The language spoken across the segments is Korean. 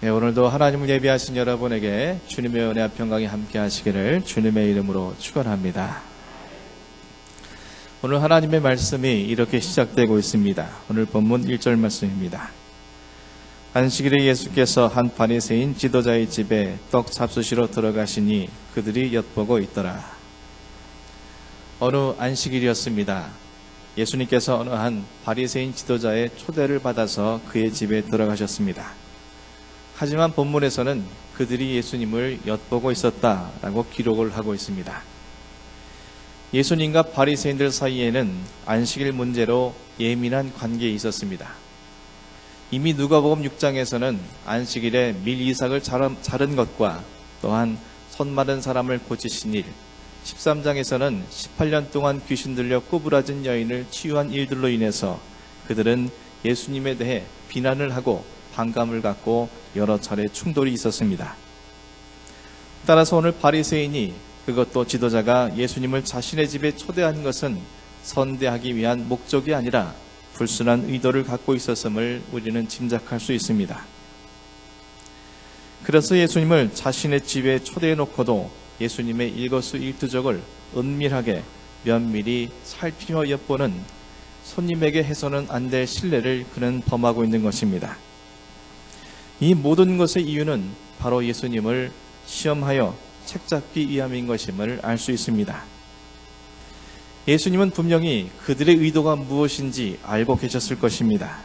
네, 오늘도 하나님을 예비하신 여러분에게 주님의 은혜와 평강이 함께 하시기를 주님의 이름으로 축원합니다. 오늘 하나님의 말씀이 이렇게 시작되고 있습니다. 오늘 본문 1절 말씀입니다. 안식일에 예수께서 한 바리새인 지도자의 집에 떡 잡수시러 들어가시니 그들이 엿보고 있더라. 어느 안식일이었습니다. 예수님께서 어느 한 바리새인 지도자의 초대를 받아서 그의 집에 들어가셨습니다. 하지만 본문에서는 그들이 예수님을 엿보고 있었다라고 기록을 하고 있습니다. 예수님과 바리새인들 사이에는 안식일 문제로 예민한 관계에 있었습니다. 이미 누가복음 6장에서는 안식일에 밀이삭을 자른 것과 또한 손 마른 사람을 고치신 일, 13장에서는 18년 동안 귀신 들려 꼬부라진 여인을 치유한 일들로 인해서 그들은 예수님에 대해 비난을 하고 반감을 갖고 여러 차례 충돌이 있었습니다. 따라서 오늘 바리새인이, 그것도 지도자가 예수님을 자신의 집에 초대한 것은 선대하기 위한 목적이 아니라 불순한 의도를 갖고 있었음을 우리는 짐작할 수 있습니다. 그래서 예수님을 자신의 집에 초대해 놓고도 예수님의 일거수일투족을 은밀하게 면밀히 살피며 엿보는 손님에게 해서는 안 될 신뢰를 그는 범하고 있는 것입니다. 이 모든 것의 이유는 바로 예수님을 시험하여 책잡기 위함인 것임을 알 수 있습니다. 예수님은 분명히 그들의 의도가 무엇인지 알고 계셨을 것입니다.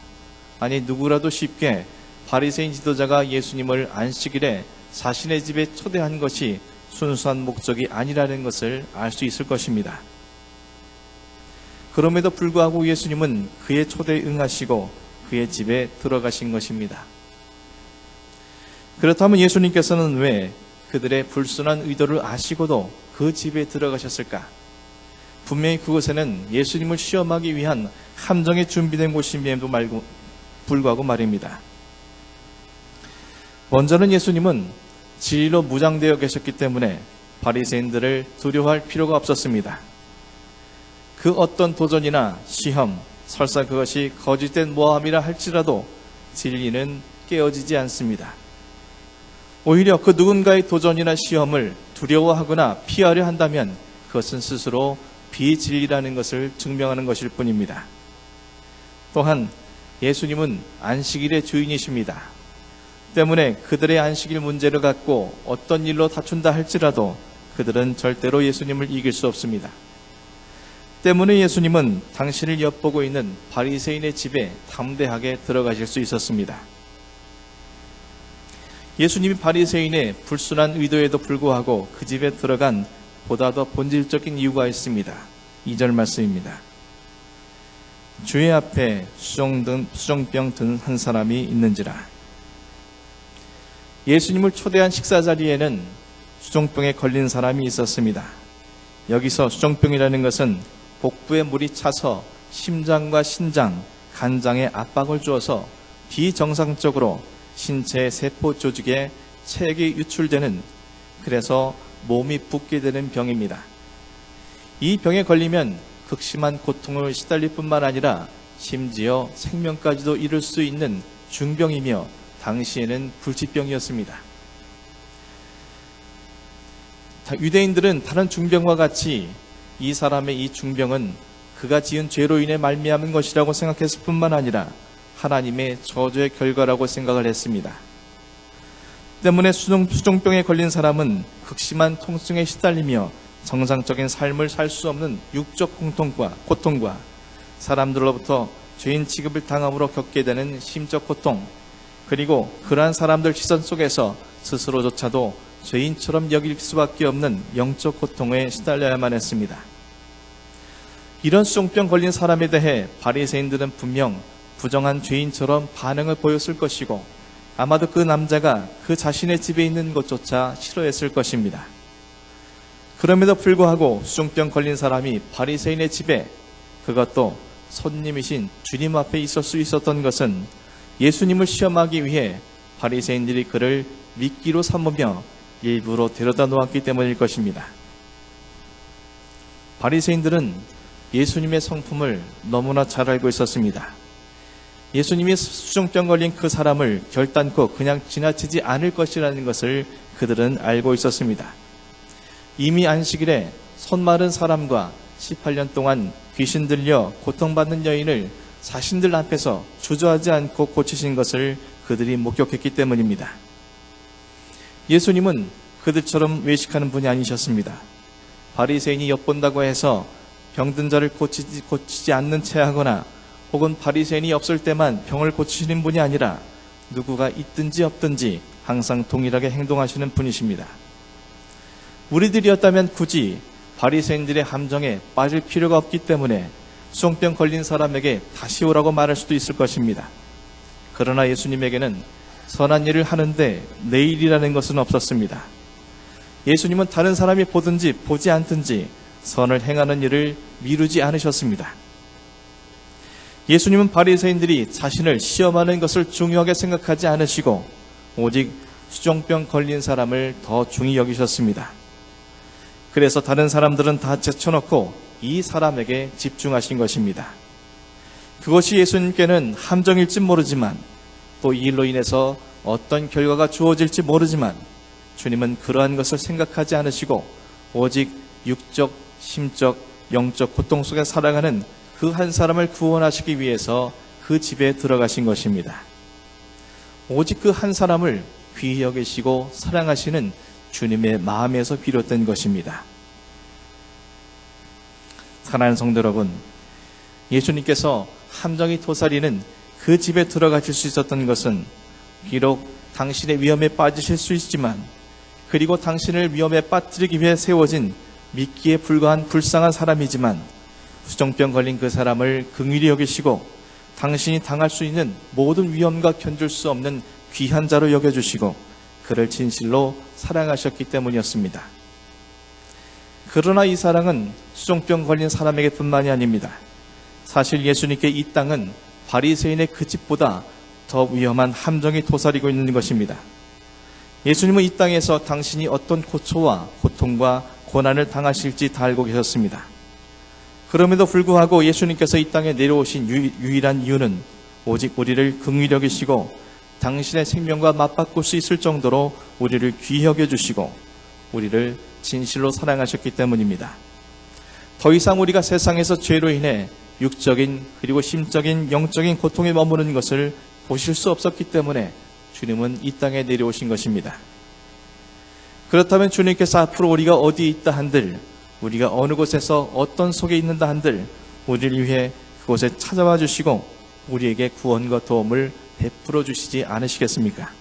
아니, 누구라도 쉽게 바리새인 지도자가 예수님을 안식일에 자신의 집에 초대한 것이 순수한 목적이 아니라는 것을 알 수 있을 것입니다. 그럼에도 불구하고 예수님은 그의 초대에 응하시고 그의 집에 들어가신 것입니다. 그렇다면 예수님께서는 왜 그들의 불순한 의도를 아시고도 그 집에 들어가셨을까? 분명히 그곳에는 예수님을 시험하기 위한 함정에 준비된 곳임에도 불구하고 말입니다. 먼저는 예수님은 진리로 무장되어 계셨기 때문에 바리새인들을 두려워할 필요가 없었습니다. 그 어떤 도전이나 시험, 설사 그것이 거짓된 모함이라 할지라도 진리는 깨어지지 않습니다. 오히려 그 누군가의 도전이나 시험을 두려워하거나 피하려 한다면 그것은 스스로 비진리라는 것을 증명하는 것일 뿐입니다. 또한 예수님은 안식일의 주인이십니다. 때문에 그들의 안식일 문제를 갖고 어떤 일로 다툰다 할지라도 그들은 절대로 예수님을 이길 수 없습니다. 때문에 예수님은 당신을 엿보고 있는 바리새인의 집에 담대하게 들어가실 수 있었습니다. 예수님이 바리새인의 불순한 의도에도 불구하고 그 집에 들어간 보다 더 본질적인 이유가 있습니다. 2절 말씀입니다. 주의 앞에 수종병 든 한 사람이 있는지라. 예수님을 초대한 식사 자리에는 수종병에 걸린 사람이 있었습니다. 여기서 수종병이라는 것은 복부에 물이 차서 심장과 신장, 간장에 압박을 주어서 비정상적으로 신체의 세포 조직에 체액이 유출되는, 그래서 몸이 붓게 되는 병입니다. 이 병에 걸리면 극심한 고통을 시달릴 뿐만 아니라 심지어 생명까지도 이를 수 있는 중병이며 당시에는 불치병이었습니다. 유대인들은 다른 중병과 같이 이 사람의 이 중병은 그가 지은 죄로 인해 말미암은 것이라고 생각했을 뿐만 아니라 하나님의 저주의 결과라고 생각을 했습니다. 때문에 수종병에 걸린 사람은 극심한 통증에 시달리며 정상적인 삶을 살 수 없는 육적 고통과 사람들로부터 죄인 취급을 당함으로 겪게 되는 심적 고통, 그리고 그러한 사람들 시선 속에서 스스로조차도 죄인처럼 여길 수밖에 없는 영적 고통에 시달려야만 했습니다. 이런 수종병 걸린 사람에 대해 바리새인들은 분명 부정한 죄인처럼 반응을 보였을 것이고 아마도 그 남자가 그 자신의 집에 있는 것조차 싫어했을 것입니다. 그럼에도 불구하고 수종병 걸린 사람이 바리새인의 집에, 그것도 손님이신 주님 앞에 있을 수 있었던 것은 예수님을 시험하기 위해 바리새인들이 그를 미끼로 삼으며 일부러 데려다 놓았기 때문일 것입니다. 바리새인들은 예수님의 성품을 너무나 잘 알고 있었습니다. 예수님이 수종병 걸린 그 사람을 결단코 그냥 지나치지 않을 것이라는 것을 그들은 알고 있었습니다. 이미 안식일에 손 마른 사람과 18년 동안 귀신 들려 고통받는 여인을 자신들 앞에서 주저하지 않고 고치신 것을 그들이 목격했기 때문입니다. 예수님은 그들처럼 외식하는 분이 아니셨습니다. 바리새인이 엿본다고 해서 병든 자를 고치지 않는 채 하거나 혹은 바리새인이 없을 때만 병을 고치시는 분이 아니라 누구가 있든지 없든지 항상 동일하게 행동하시는 분이십니다. 우리들이었다면 굳이 바리새인들의 함정에 빠질 필요가 없기 때문에 수종병 걸린 사람에게 다시 오라고 말할 수도 있을 것입니다. 그러나 예수님에게는 선한 일을 하는데 내일이라는 것은 없었습니다. 예수님은 다른 사람이 보든지 보지 않든지 선을 행하는 일을 미루지 않으셨습니다. 예수님은 바리새인들이 자신을 시험하는 것을 중요하게 생각하지 않으시고 오직 수종병 걸린 사람을 더 중히 여기셨습니다. 그래서 다른 사람들은 다 제쳐놓고 이 사람에게 집중하신 것입니다. 그것이 예수님께는 함정일지 모르지만 또 이 일로 인해서 어떤 결과가 주어질지 모르지만 주님은 그러한 것을 생각하지 않으시고 오직 육적, 심적, 영적 고통 속에 살아가는 그 한 사람을 구원하시기 위해서 그 집에 들어가신 것입니다. 오직 그 한 사람을 귀히 여기시고 사랑하시는 주님의 마음에서 비롯된 것입니다. 사랑하는 성도 여러분, 예수님께서 함정이 도사리는 그 집에 들어가실 수 있었던 것은 비록 당신의 위험에 빠지실 수 있지만 그리고 당신을 위험에 빠뜨리기 위해 세워진 믿기에 불과한 불쌍한 사람이지만 수종병 걸린 그 사람을 긍휼히 여기시고 당신이 당할 수 있는 모든 위험과 견딜 수 없는 귀한 자로 여겨주시고 그를 진실로 사랑하셨기 때문이었습니다. 그러나 이 사랑은 수종병 걸린 사람에게 뿐만이 아닙니다. 사실 예수님께 이 땅은 바리새인의 그 집보다 더 위험한 함정이 도사리고 있는 것입니다. 예수님은 이 땅에서 당신이 어떤 고초와 고통과 고난을 당하실지 다 알고 계셨습니다. 그럼에도 불구하고 예수님께서 이 땅에 내려오신 유일한 이유는 오직 우리를 긍휼히 여기시고 당신의 생명과 맞바꿀 수 있을 정도로 우리를 귀히 여겨주시고 우리를 진실로 사랑하셨기 때문입니다. 더 이상 우리가 세상에서 죄로 인해 육적인 그리고 심적인 영적인 고통에 머무는 것을 보실 수 없었기 때문에 주님은 이 땅에 내려오신 것입니다. 그렇다면 주님께서 앞으로 우리가 어디에 있다 한들 우리가 어느 곳에서 어떤 속에 있는다 한들 우리를 위해 그곳에 찾아와 주시고 우리에게 구원과 도움을 베풀어 주시지 않으시겠습니까?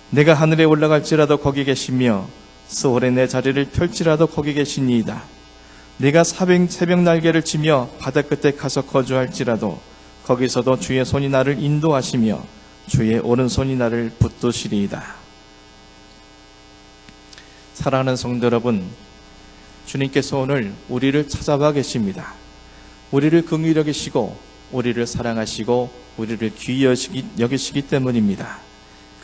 내가 하늘에 올라갈지라도 거기 계시며 스올에 내 자리를 펼지라도 거기 계시니이다. 내가 새벽 날개를 치며 바다 끝에 가서 거주할지라도 거기서도 주의 손이 나를 인도하시며 주의 오른손이 나를 붙드시리이다. 사랑하는 성도 여러분, 주님께서 오늘 우리를 찾아와 계십니다. 우리를 긍휼히 여기시고 우리를 사랑하시고 우리를 귀히 여기시기 때문입니다.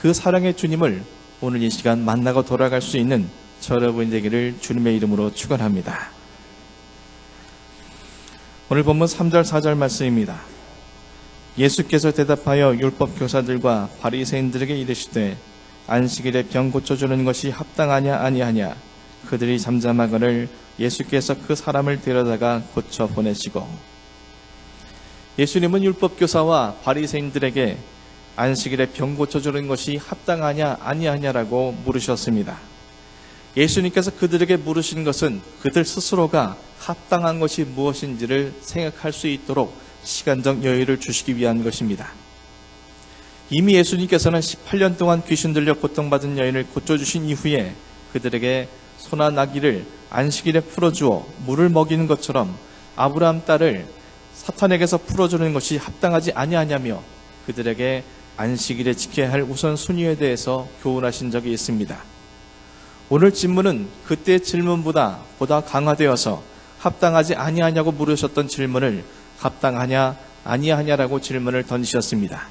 그 사랑의 주님을 오늘 이 시간 만나고 돌아갈 수 있는 저 여러분이 되기를 주님의 이름으로 축원합니다. 오늘 본문 3절 4절 말씀입니다. 예수께서 대답하여 율법 교사들과 바리새인들에게 이르시되 안식일에 병 고쳐주는 것이 합당하냐 아니하냐. 그들이 잠잠하거늘 예수께서 그 사람을 데려다가 고쳐 보내시고. 예수님은 율법 교사와 바리새인들에게 안식일에 병 고쳐주는 것이 합당하냐 아니하냐라고 물으셨습니다. 예수님께서 그들에게 물으신 것은 그들 스스로가 합당한 것이 무엇인지를 생각할 수 있도록 시간적 여유를 주시기 위한 것입니다. 이미 예수님께서는 18년 동안 귀신 들려 고통받은 여인을 고쳐주신 이후에 그들에게 소나 나귀를 안식일에 풀어주어 물을 먹이는 것처럼 아브라함 딸을 사탄에게서 풀어주는 것이 합당하지 아니하냐며 그들에게 안식일에 지켜야 할 우선순위에 대해서 교훈하신 적이 있습니다. 오늘 질문은 그때의 질문보다 보다 강화되어서 합당하지 아니하냐고 물으셨던 질문을 합당하냐 아니하냐라고 질문을 던지셨습니다.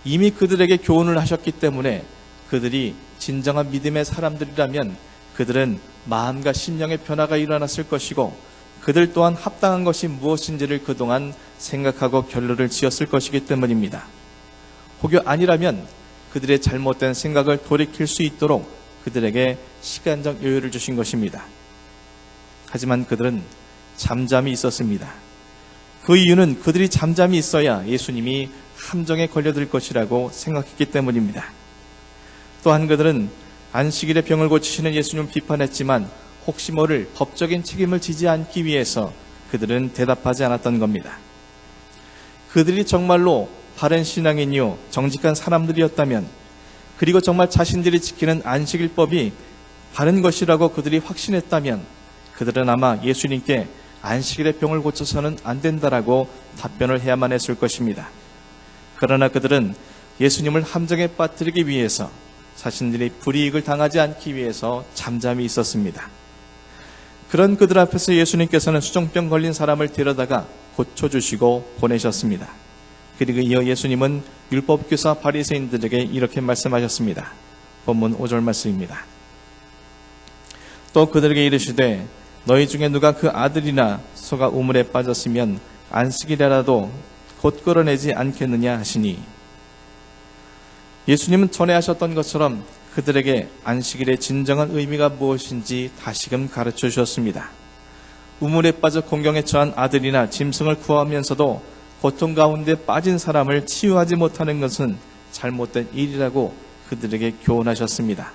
이미 그들에게 교훈을 하셨기 때문에 그들이 진정한 믿음의 사람들이라면 그들은 마음과 심령의 변화가 일어났을 것이고 그들 또한 합당한 것이 무엇인지를 그동안 생각하고 결론을 지었을 것이기 때문입니다. 혹여 아니라면 그들의 잘못된 생각을 돌이킬 수 있도록 그들에게 시간적 여유를 주신 것입니다. 하지만 그들은 잠잠히 있었습니다. 그 이유는 그들이 잠잠히 있어야 예수님이 함정에 걸려들 것이라고 생각했기 때문입니다. 또한 그들은 안식일에 병을 고치시는 예수님을 비판했지만 혹시 모를 법적인 책임을 지지 않기 위해서 그들은 대답하지 않았던 겁니다. 그들이 정말로 바른 신앙인이요 정직한 사람들이었다면, 그리고 정말 자신들이 지키는 안식일법이 바른 것이라고 그들이 확신했다면 그들은 아마 예수님께 안식일에 병을 고쳐서는 안 된다라고 답변을 해야만 했을 것입니다. 그러나 그들은 예수님을 함정에 빠뜨리기 위해서, 자신들이 불이익을 당하지 않기 위해서 잠잠히 있었습니다. 그런 그들 앞에서 예수님께서는 수종병 걸린 사람을 데려다가 고쳐주시고 보내셨습니다. 그리고 이어 예수님은 율법교사 바리새인들에게 이렇게 말씀하셨습니다. 본문 5절 말씀입니다. 또 그들에게 이르시되 너희 중에 누가 그 아들이나 소가 우물에 빠졌으면 안식일이라도 곧 끌어내지 않겠느냐 하시니, 예수님은 전에 하셨던 것처럼 그들에게 안식일의 진정한 의미가 무엇인지 다시금 가르쳐 주셨습니다. 우물에 빠져 공경에 처한 아들이나 짐승을 구하면서도 고통 가운데 빠진 사람을 치유하지 못하는 것은 잘못된 일이라고 그들에게 교훈하셨습니다.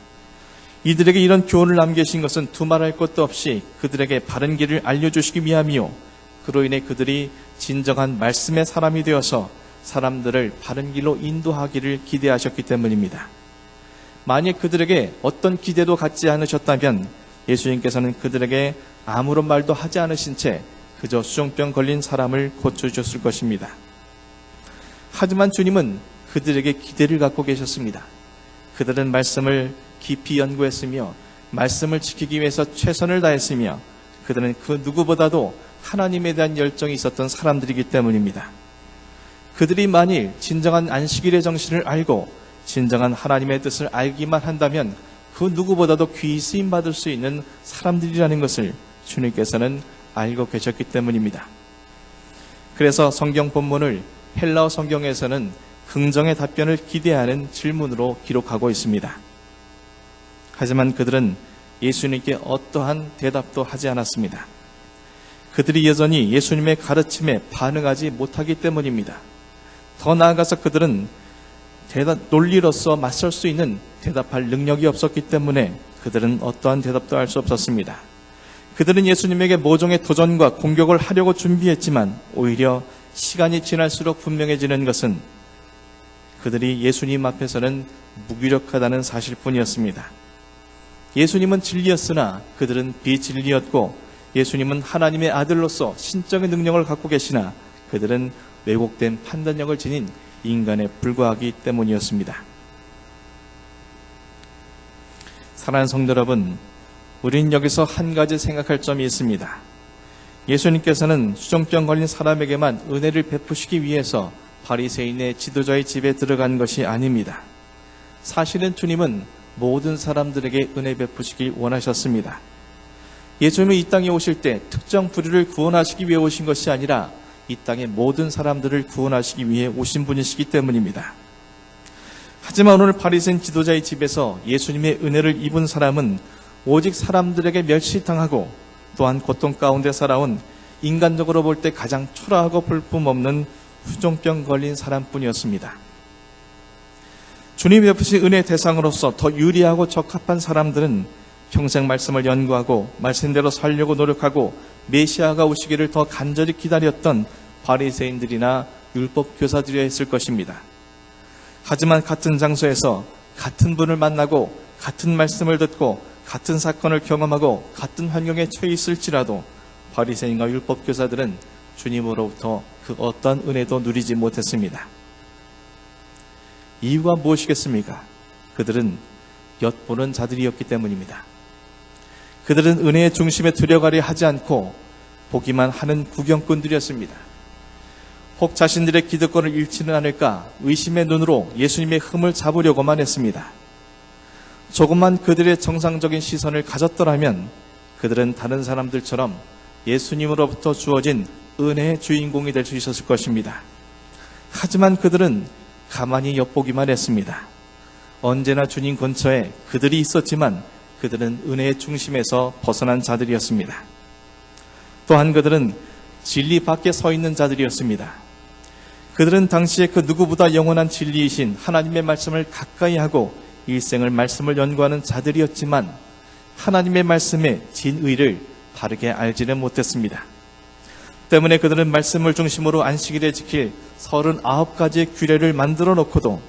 이들에게 이런 교훈을 남기신 것은 두말할 것도 없이 그들에게 바른 길을 알려주시기 위함이요, 그로 인해 그들이 진정한 말씀의 사람이 되어서 사람들을 바른 길로 인도하기를 기대하셨기 때문입니다. 만약 그들에게 어떤 기대도 갖지 않으셨다면 예수님께서는 그들에게 아무런 말도 하지 않으신 채 그저 수종병 걸린 사람을 고쳐주셨을 것입니다. 하지만 주님은 그들에게 기대를 갖고 계셨습니다. 그들은 말씀을 깊이 연구했으며 말씀을 지키기 위해서 최선을 다했으며 그들은 그 누구보다도 하나님에 대한 열정이 있었던 사람들이기 때문입니다. 그들이 만일 진정한 안식일의 정신을 알고 진정한 하나님의 뜻을 알기만 한다면 그 누구보다도 귀히 쓰임받을 수 있는 사람들이라는 것을 주님께서는 알고 계셨기 때문입니다. 그래서 성경 본문을 헬라어 성경에서는 긍정의 답변을 기대하는 질문으로 기록하고 있습니다. 하지만 그들은 예수님께 어떠한 대답도 하지 않았습니다. 그들이 여전히 예수님의 가르침에 반응하지 못하기 때문입니다. 더 나아가서 그들은 논리로서 맞설 수 있는 대답할 능력이 없었기 때문에 그들은 어떠한 대답도 할 수 없었습니다. 그들은 예수님에게 모종의 도전과 공격을 하려고 준비했지만 오히려 시간이 지날수록 분명해지는 것은 그들이 예수님 앞에서는 무기력하다는 사실뿐이었습니다. 예수님은 진리였으나 그들은 비진리였고, 예수님은 하나님의 아들로서 신적인 능력을 갖고 계시나 그들은 왜곡된 판단력을 지닌 인간에 불과하기 때문이었습니다. 사랑하는 성도 여러분, 우린 여기서 한 가지 생각할 점이 있습니다. 예수님께서는 수종병 걸린 사람에게만 은혜를 베푸시기 위해서 바리새인의 지도자의 집에 들어간 것이 아닙니다. 사실은 주님은 모든 사람들에게 은혜 베푸시길 원하셨습니다. 예수님은 이 땅에 오실 때 특정 부류를 구원하시기 위해 오신 것이 아니라 이 땅의 모든 사람들을 구원하시기 위해 오신 분이시기 때문입니다. 하지만 오늘 바리새인 지도자의 집에서 예수님의 은혜를 입은 사람은 오직 사람들에게 멸시당하고 또한 고통 가운데 살아온 인간적으로 볼 때 가장 초라하고 볼품없는 수종병 걸린 사람뿐이었습니다. 주님이 베푸신 은혜의 대상으로서 더 유리하고 적합한 사람들은 평생 말씀을 연구하고 말씀대로 살려고 노력하고 메시아가 오시기를 더 간절히 기다렸던 바리새인들이나 율법 교사들이었을 했을 것입니다. 하지만 같은 장소에서 같은 분을 만나고 같은 말씀을 듣고 같은 사건을 경험하고 같은 환경에 처해 있을지라도 바리새인과 율법 교사들은 주님으로부터 그 어떤 은혜도 누리지 못했습니다. 이유가 무엇이겠습니까? 그들은 엿보는 자들이었기 때문입니다. 그들은 은혜의 중심에 들어가려 하지 않고 보기만 하는 구경꾼들이었습니다. 혹 자신들의 기득권을 잃지는 않을까 의심의 눈으로 예수님의 흠을 잡으려고만 했습니다. 조금만 그들의 정상적인 시선을 가졌더라면 그들은 다른 사람들처럼 예수님으로부터 주어진 은혜의 주인공이 될 수 있었을 것입니다. 하지만 그들은 가만히 엿보기만 했습니다. 언제나 주님 근처에 그들이 있었지만 그들은 은혜의 중심에서 벗어난 자들이었습니다. 또한 그들은 진리 밖에 서 있는 자들이었습니다. 그들은 당시에 그 누구보다 영원한 진리이신 하나님의 말씀을 가까이 하고 일생을 말씀을 연구하는 자들이었지만 하나님의 말씀의 진의를 바르게 알지는 못했습니다. 때문에 그들은 말씀을 중심으로 안식일에 지킬 39가지의 규례를 만들어 놓고도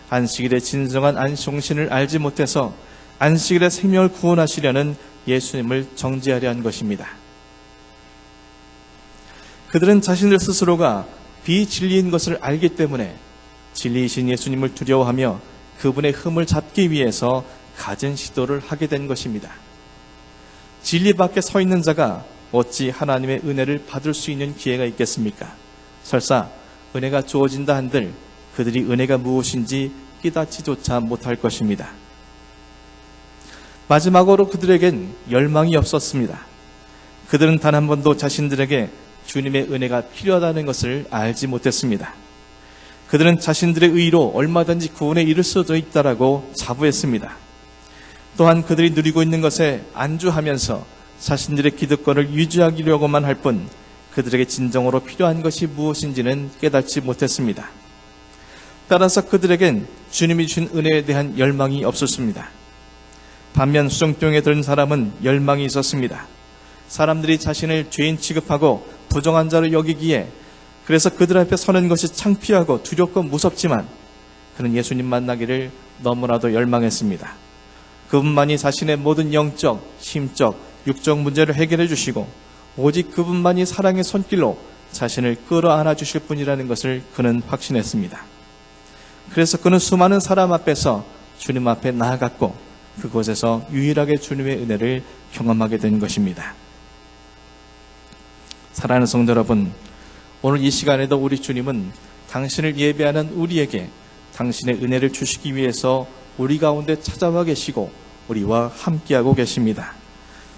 안식일의 진정한 안식신을 알지 못해서 안식일의 생명을 구원하시려는 예수님을 정죄하려 한 것입니다. 그들은 자신들 스스로가 비진리인 것을 알기 때문에 진리이신 예수님을 두려워하며 그분의 흠을 잡기 위해서 갖은 시도를 하게 된 것입니다. 진리 밖에 서 있는 자가 어찌 하나님의 은혜를 받을 수 있는 기회가 있겠습니까? 설사 은혜가 주어진다 한들 그들이 은혜가 무엇인지 깨닫지조차 못할 것입니다. 마지막으로 그들에겐 열망이 없었습니다. 그들은 단 한 번도 자신들에게 주님의 은혜가 필요하다는 것을 알지 못했습니다. 그들은 자신들의 의로 얼마든지 구원에 이를 수도 있다라고 자부했습니다. 또한 그들이 누리고 있는 것에 안주하면서 자신들의 기득권을 유지하려고만 할 뿐 그들에게 진정으로 필요한 것이 무엇인지는 깨닫지 못했습니다. 따라서 그들에겐 주님이 주신 은혜에 대한 열망이 없었습니다. 반면 수정병에 든 사람은 열망이 있었습니다. 사람들이 자신을 죄인 취급하고 부정한 자로 여기기에 그래서 그들 앞에 서는 것이 창피하고 두렵고 무섭지만 그는 예수님 만나기를 너무나도 열망했습니다. 그분만이 자신의 모든 영적, 심적, 육적 문제를 해결해 주시고 오직 그분만이 사랑의 손길로 자신을 끌어안아 주실 분이라는 것을 그는 확신했습니다. 그래서 그는 수많은 사람 앞에서 주님 앞에 나아갔고 그곳에서 유일하게 주님의 은혜를 경험하게 된 것입니다. 사랑하는 성도 여러분, 오늘 이 시간에도 우리 주님은 당신을 예배하는 우리에게 당신의 은혜를 주시기 위해서 우리 가운데 찾아와 계시고 우리와 함께하고 계십니다.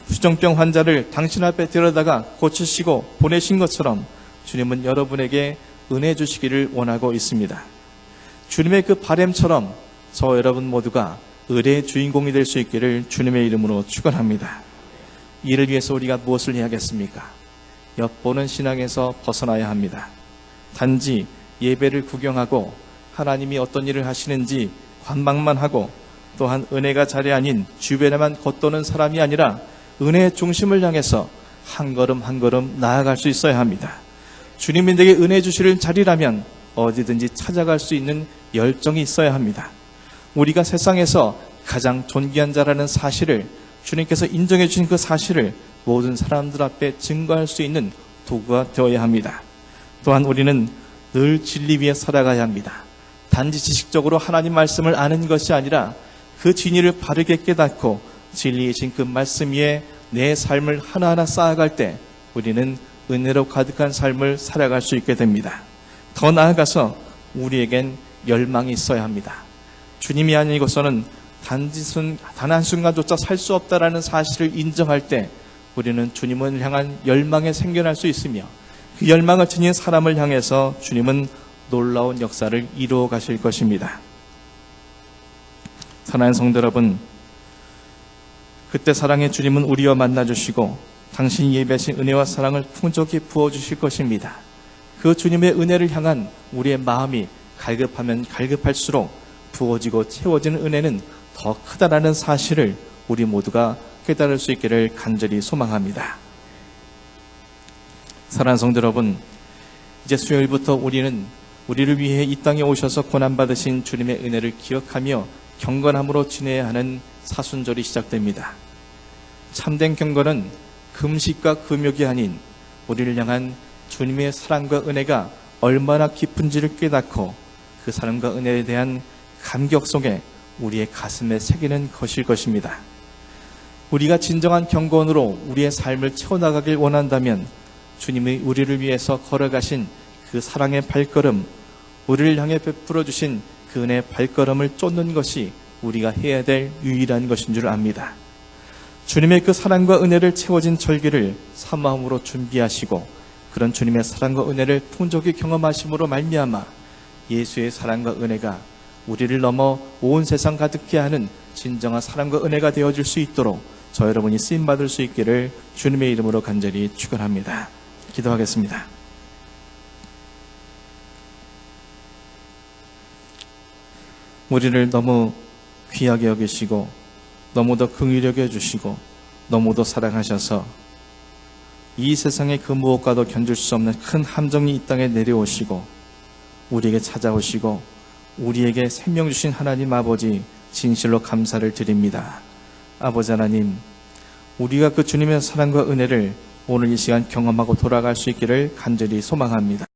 수정병 환자를 당신 앞에 데려다가 고치시고 보내신 것처럼 주님은 여러분에게 은혜 주시기를 원하고 있습니다. 주님의 그 바램처럼 저 여러분 모두가 은혜의 주인공이 될 수 있기를 주님의 이름으로 축원합니다. 이를 위해서 우리가 무엇을 해야겠습니까? 엿보는 신앙에서 벗어나야 합니다. 단지 예배를 구경하고 하나님이 어떤 일을 하시는지 관망만 하고 또한 은혜가 자리 아닌 주변에만 겉도는 사람이 아니라 은혜의 중심을 향해서 한 걸음 한 걸음 나아갈 수 있어야 합니다. 주님이 내게 은혜 주시는 자리라면 어디든지 찾아갈 수 있는 열정이 있어야 합니다. 우리가 세상에서 가장 존귀한 자라는 사실을 주님께서 인정해 주신 그 사실을 모든 사람들 앞에 증거할 수 있는 도구가 되어야 합니다. 또한 우리는 늘 진리 위에 살아가야 합니다. 단지 지식적으로 하나님 말씀을 아는 것이 아니라 그 진리를 바르게 깨닫고 진리이신 그 말씀 위에 내 삶을 하나하나 쌓아갈 때 우리는 은혜로 가득한 삶을 살아갈 수 있게 됩니다. 더 나아가서 우리에겐 열망이 있어야 합니다. 주님이 아니고서는 단 한순간조차 살 수 없다라는 사실을 인정할 때 우리는 주님을 향한 열망에 생겨날 수 있으며 그 열망을 지닌 사람을 향해서 주님은 놀라운 역사를 이루어 가실 것입니다. 사랑하는 성도 여러분, 그때 사랑의 주님은 우리와 만나주시고 당신이 예배하신 은혜와 사랑을 풍족히 부어주실 것입니다. 그 주님의 은혜를 향한 우리의 마음이 갈급하면 갈급할수록 부어지고 채워지는 은혜는 더 크다라는 사실을 우리 모두가 깨달을 수 있기를 간절히 소망합니다. 사랑하는 성도 여러분, 이제 수요일부터 우리는 우리를 위해 이 땅에 오셔서 고난받으신 주님의 은혜를 기억하며 경건함으로 지내야 하는 사순절이 시작됩니다. 참된 경건은 금식과 금욕이 아닌 우리를 향한 주님의 사랑과 은혜가 얼마나 깊은지를 깨닫고 그 사랑과 은혜에 대한 감격 속에 우리의 가슴에 새기는 것일 것입니다. 우리가 진정한 경건으로 우리의 삶을 채워나가길 원한다면 주님이 우리를 위해서 걸어가신 그 사랑의 발걸음, 우리를 향해 베풀어 주신 그 은혜의 발걸음을 쫓는 것이 우리가 해야 될 유일한 것인 줄 압니다. 주님의 그 사랑과 은혜를 채워진 절기를 사마음으로 준비하시고 그런 주님의 사랑과 은혜를 풍족히 경험하심으로 말미암아 예수의 사랑과 은혜가 우리를 넘어 온 세상 가득케 하는 진정한 사랑과 은혜가 되어질 수 있도록 저 여러분이 쓰임받을 수 있기를 주님의 이름으로 간절히 축원합니다. 기도하겠습니다. 우리를 너무 귀하게 여기시고 너무도 긍휼히 여겨주시고 너무도 사랑하셔서 이 세상의 그 무엇과도 견줄 수 없는 큰 함정이 이 땅에 내려오시고 우리에게 찾아오시고 우리에게 생명 주신 하나님 아버지 진실로 감사를 드립니다. 아버지 하나님, 우리가 그 주님의 사랑과 은혜를 오늘 이 시간 경험하고 돌아갈 수 있기를 간절히 소망합니다.